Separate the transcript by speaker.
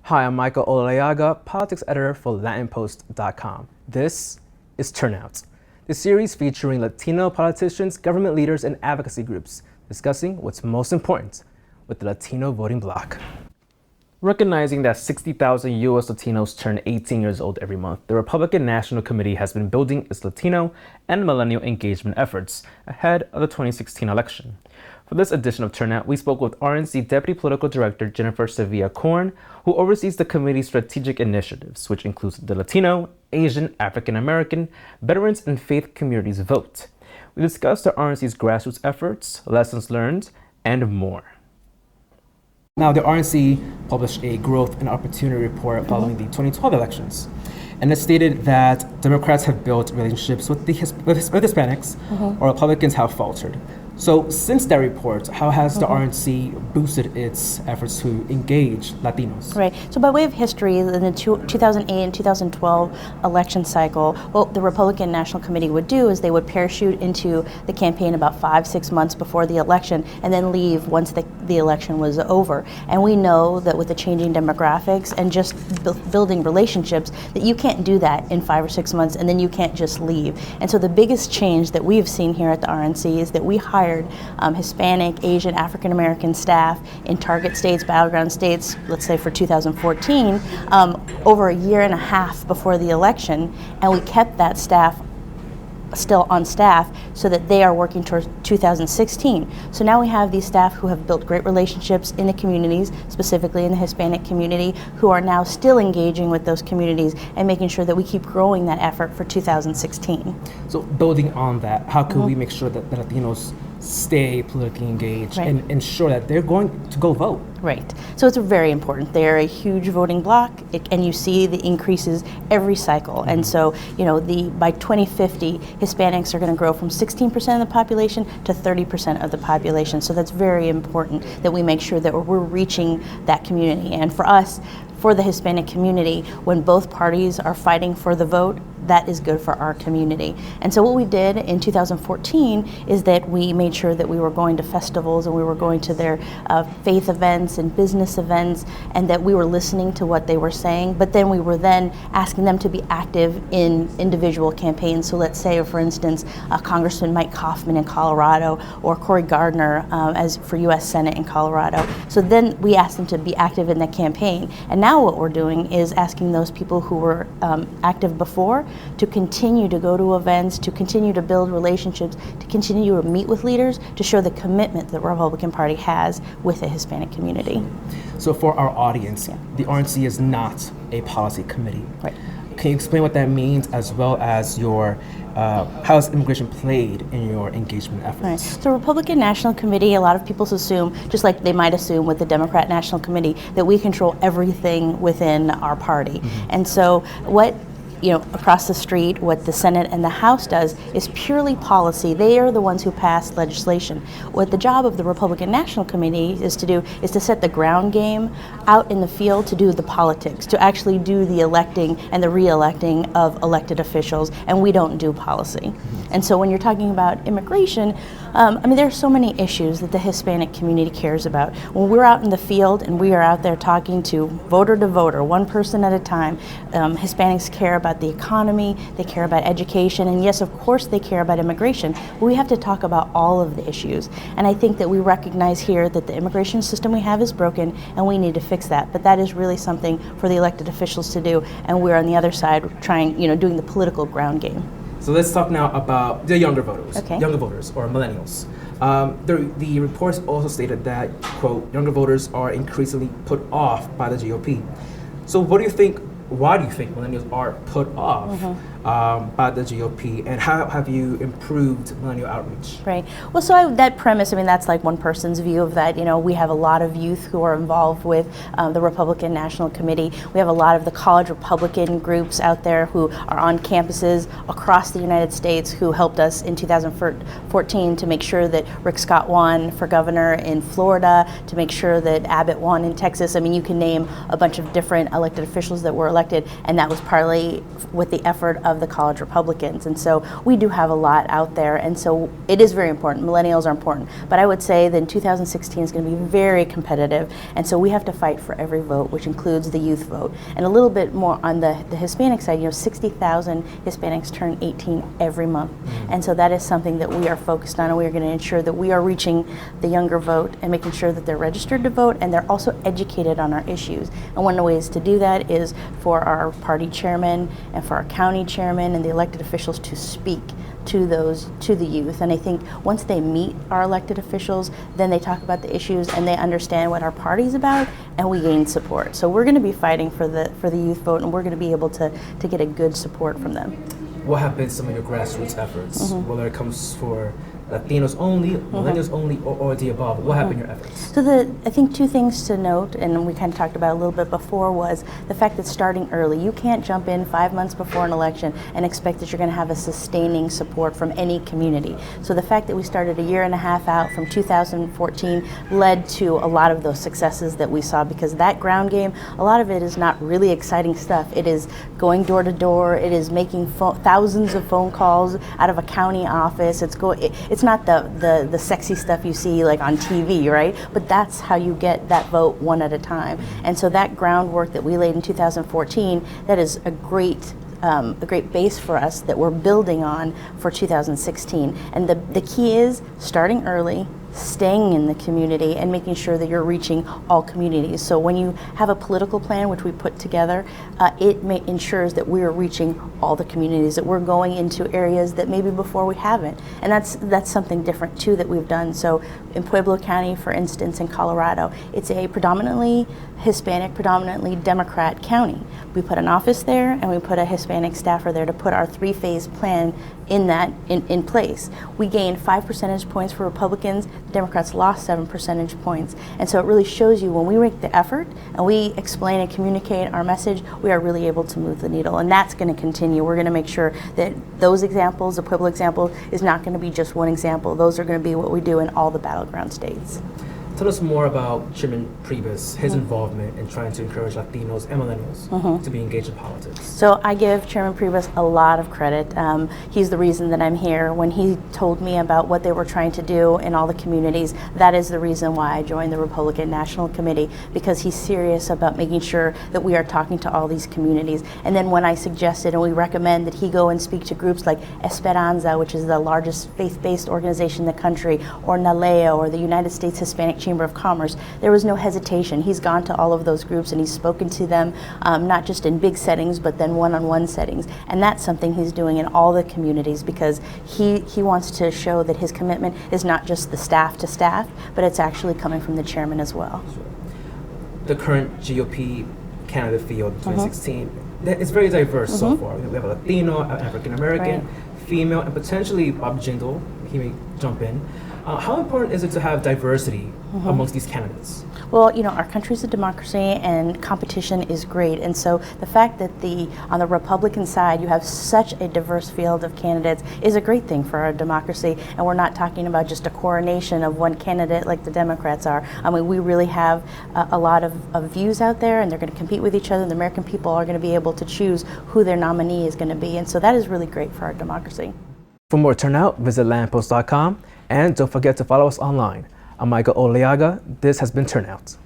Speaker 1: Hi, I'm Michael Olayaga, politics editor for LatinPost.com. This is Turnout, the series featuring Latino politicians, government leaders, and advocacy groups discussing what's most important with the Latino voting bloc. Recognizing that 60,000 U.S. Latinos turn 18 years old every month, the Republican National Committee has been building its Latino and millennial engagement efforts ahead of the 2016 election. For this edition of Turnout, we spoke with RNC Deputy Political Director Jennifer Sevilla Korn, who oversees the committee's strategic initiatives, which includes the Latino, Asian, African American, veterans, and faith communities vote. We discussed the RNC's grassroots efforts, lessons learned, and more. Now, the RNC published a growth and opportunity report following the 2012 elections. And it stated that Democrats have built relationships with Hispanics, or Republicans have faltered. So since that report, how has the RNC boosted its efforts to engage Latinos?
Speaker 2: Right. So by way of history, in the 2008 and 2012 election cycle, what the Republican National Committee would do is they would parachute into the campaign about 5-6 months before the election and then leave once the election was over. And we know that with the changing demographics and just building relationships, that you can't do that in 5 or 6 months and then you can't just leave. And so the biggest change that we've seen here at the RNC is that we hired Hispanic, Asian, African American staff in target states, battleground states, let's say for 2014, over a year and a half before the election, and we kept that staff still on staff so that they are working towards 2016. So now we have these staff who have built great relationships in the communities, specifically in the Hispanic community, who are now still engaging with those communities and making sure that we keep growing that effort for 2016.
Speaker 1: So building on that, how can we make sure that the Latinos stay politically engaged and ensure that they're going to go vote?
Speaker 2: Right. So it's very important. They're a huge voting bloc, and you see the increases every cycle. And so, by 2050, Hispanics are going to grow from 16% of the population to 30% of the population. So that's very important that we make sure that we're reaching that community. And for us, for the Hispanic community, when both parties are fighting for the vote, that is good for our community. And so what we did in 2014 is that we made sure that we were going to festivals and we were going to their faith events and business events, and that we were listening to what they were saying, but then we were then asking them to be active in individual campaigns. So let's say, for instance, Congressman Mike Coffman in Colorado, or Cory Gardner as for U.S. Senate in Colorado. So then we asked them to be active in the campaign. And now what we're doing is asking those people who were active before to continue to go to events, to continue to build relationships, to continue to meet with leaders, to show the commitment that the Republican Party has with the Hispanic community.
Speaker 1: So for our audience, the RNC is not a policy committee.
Speaker 2: Right.
Speaker 1: Can you explain what that means, as well as your how has immigration played in your engagement efforts?
Speaker 2: Right. So Republican National Committee, a lot of people assume, just like they might assume with the Democrat National Committee, that we control everything within our party. And so what across the street, what the Senate and the House does is purely policy. They are the ones who pass legislation. What the job of the Republican National Committee is to do is to set the ground game out in the field, to do the politics, to actually do the electing and the re-electing of elected officials, and we don't do policy. And so when you're talking about immigration, there are so many issues that the Hispanic community cares about. When we're out in the field and we are out there talking to voter, one person at a time, Hispanics care about the economy, they care about education, and yes, of course they care about immigration, but we have to talk about all of the issues. And I think that we recognize here that the immigration system we have is broken and we need to fix that. But that is really something for the elected officials to do, and we're on the other side trying, doing the political ground game.
Speaker 1: So let's talk now about the younger voters,
Speaker 2: Okay.
Speaker 1: Younger voters or millennials. The reports also stated that, quote, younger voters are increasingly put off by the GOP. So why do you think millennials are put off by the GOP, and how have you improved millennial outreach?
Speaker 2: Right. Well, so that premise, that's like one person's view of that. We have a lot of youth who are involved with the Republican National Committee. We have a lot of the college Republican groups out there who are on campuses across the United States who helped us in 2014 to make sure that Rick Scott won for governor in Florida, to make sure that Abbott won in Texas. You can name a bunch of different elected officials that were elected, and that was partly with the effort of of the college Republicans. And so we do have a lot out there, and so it is very important. Millennials are important. But I would say that in 2016 is going to be very competitive, and so we have to fight for every vote, which includes the youth vote. And a little bit more on the Hispanic side, 60,000 Hispanics turn 18 every month. And so that is something that we are focused on, and we are going to ensure that we are reaching the younger vote and making sure that they're registered to vote and they're also educated on our issues. And one of the ways to do that is for our party chairman and for our county chairman and the elected officials to speak to the youth. And I think once they meet our elected officials, then they talk about the issues and they understand what our party's about, and we gain support. So we're going to be fighting for the youth vote, and we're going to be able to get a good support from them.
Speaker 1: What have been some of your grassroots efforts, whether it comes for Latinos only, millennials only, or the above? What have been your efforts?
Speaker 2: So I think two things to note, and we kind of talked about a little bit before, was the fact that starting early. You can't jump in 5 months before an election and expect that you're going to have a sustaining support from any community. So the fact that we started a year and a half out from 2014 led to a lot of those successes that we saw, because that ground game, a lot of it is not really exciting stuff. It is going door to door. It is making thousands of phone calls out of a county office. It's not the sexy stuff you see like on TV, right? But that's how you get that vote one at a time. And so that groundwork that we laid in 2014, that is a great base for us that we're building on for 2016. And the key is starting early, staying in the community, and making sure that you're reaching all communities. So when you have a political plan, which we put together, it ensures that we're reaching all the communities, that we're going into areas that maybe before we haven't. And that's something different too that we've done. So in Pueblo County, for instance, in Colorado, it's a predominantly Hispanic, predominantly Democrat county. We put an office there, and we put a Hispanic staffer there to put our 3-phase plan in place. We gained 5 percentage points for Republicans. Democrats lost 7 percentage points. And so it really shows you when we make the effort and we explain and communicate our message, we are really able to move the needle. And that's going to continue. We're going to make sure that those examples, the Pueblo example, is not going to be just one example. Those are going to be what we do in all the battleground states.
Speaker 1: Tell us more about Chairman Priebus, his involvement in trying to encourage Latinos and millennials to be engaged in politics.
Speaker 2: So I give Chairman Priebus a lot of credit. He's the reason that I'm here. When he told me about what they were trying to do in all the communities, that is the reason why I joined the Republican National Committee, because he's serious about making sure that we are talking to all these communities. And then when I suggested and we recommend that he go and speak to groups like Esperanza, which is the largest faith-based organization in the country, or NALEA, or the United States Hispanic Chamber of Commerce, there was no hesitation. He's gone to all of those groups and he's spoken to them, not just in big settings, but then one-on-one settings. And that's something he's doing in all the communities, because he wants to show that his commitment is not just the staff to staff, but it's actually coming from the chairman as well.
Speaker 1: The current GOP candidate field in 2016, it's very diverse so far. We have a Latino, an African American, female, and potentially Bob Jindal, he may jump in. How important is it to have diversity amongst these candidates?
Speaker 2: Well, our country's a democracy and competition is great. And so the fact that on the Republican side you have such a diverse field of candidates is a great thing for our democracy. And we're not talking about just a coronation of one candidate like the Democrats are. I mean, we really have a lot of views out there, and they're going to compete with each other. And the American people are going to be able to choose who their nominee is going to be. And so that is really great for our democracy.
Speaker 1: For more Turnout, visit landpost.com. And don't forget to follow us online. I'm Michael Oleaga. This has been Turnout.